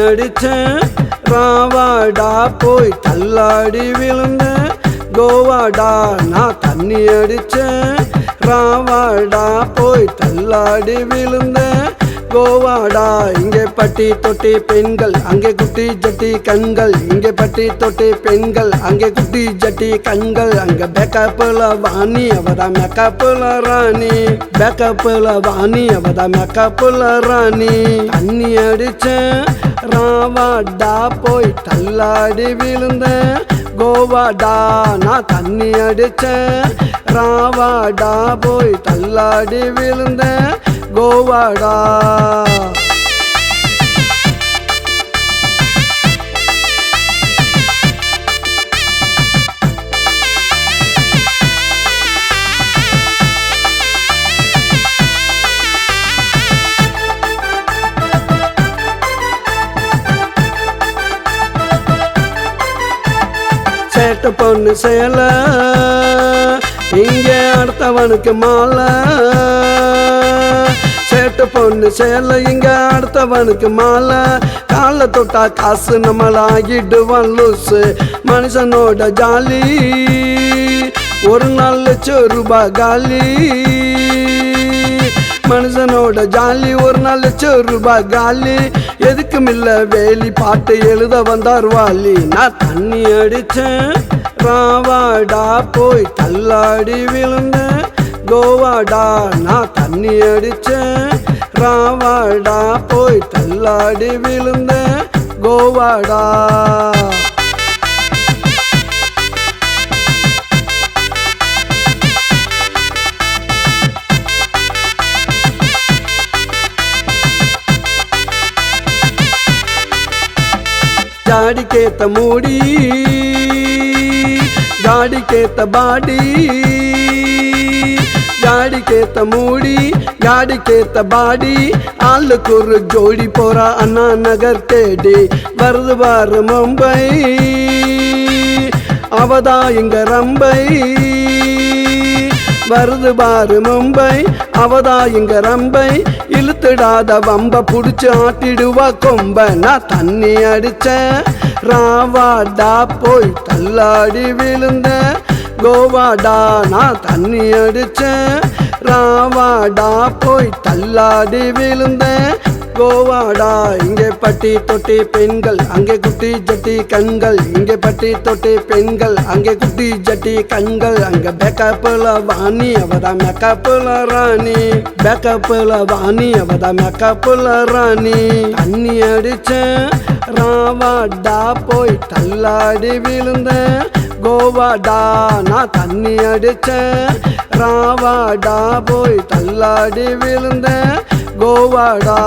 அடிச்சேன் ராவாடா போய் தள்ளாடி விழுந்தேன் கோவாடா நான் தண்ணி அடிச்சேன் ராவாடா போய் தள்ளாடி விழுந்தேன் கோவாடா இங்கே பட்டி தொட்டி பெண்கள் அங்கே குட்டி ஜட்டி கண்கள் இங்கே பட்டி தொட்டி பெண்கள் அங்கே குட்டி ஜட்டி கண்கள் அங்கே பேக்கப்புல வாணி அவதான் மேக்கப்புல ராணி பேக்கப்புல வாணி அவதான் மேக்கப்புல ராணி தண்ணி அடிச்சேன் ராவாடா போய் தள்ளாடி விழுந்தேன் கோவாடா நான் தண்ணி அடிச்சேன் ராவாடா போய் தள்ளாடி விழுந்தேன் கோவாடா சேட்டு பொண்ணு சேல இங்கே அடுத்தவனுக்கு மாலை சேட்டு பொண்ணு சேல இங்க அடுத்தவனுக்கு மாலை கால தொட்டா காசு நம்மளாகிடுவான் லூசு மனுஷனோட ஜாலி ஒரு நாள் ₹1,00,000 காலி மனுஷனோட ஜாலி ஒரு நாள் ₹1,00,000 காலி எதுக்கும் இல்ல வேலி பாட்டு எழுத வந்தார் வாலி நான் தண்ணி அடிச்சேன் ராவாடா போய் தள்ளாடி விழுந்தேன் கோவாடா நான் தண்ணி அடிச்சேன் ராவாடா போய் தள்ளாடி விழுந்தேன் கோவாடா ஜாடிக்கேத்த மூடி ஜாடிக்கேத்த பாடி ஜாடிக்கேத்த மூடி ஜாடிக்கேத்த பாடி ஆளுக்கு ஒரு ஜோடி போறா அண்ணா நகர் தேடி வருது பாரு மும்பை அவதா இங்க ரம்பை வருது பாரு மும்பை அவதா இங்க ரம்பை இழுத்துடாத வம்ப புடிச்சு ஆட்டிடுவா கொம்ப நான் தண்ணி அடிச்சேன் ராவாடா போய் தள்ளாடி விழுந்தேன் கோவாடா நான் தண்ணி அடிச்சேன் ராவாடா போய் தள்ளாடி விழுந்தேன் கோவாடா இங்கே பட்டி தொட்டி பெண்கள் அங்கே குட்டி ஜட்டி கண்கள் இங்கே பட்டி தொட்டி பெண்கள் அங்கே குட்டி ஜட்டி கண்கள் அங்கே பேக்கப்புல வாணி அவதான் மேக்கப்புல ராணி பேக்கப்புல வாணி அவதான் மேக்கப்புல ராணி தண்ணி அடிச்சேன் ராவாடா போய் தள்ளாடி விழுந்தேன் கோவாடா நான் தண்ணி அடிச்சேன் ராவாடா போய் தள்ளாடி விழுந்தேன் கோவாடா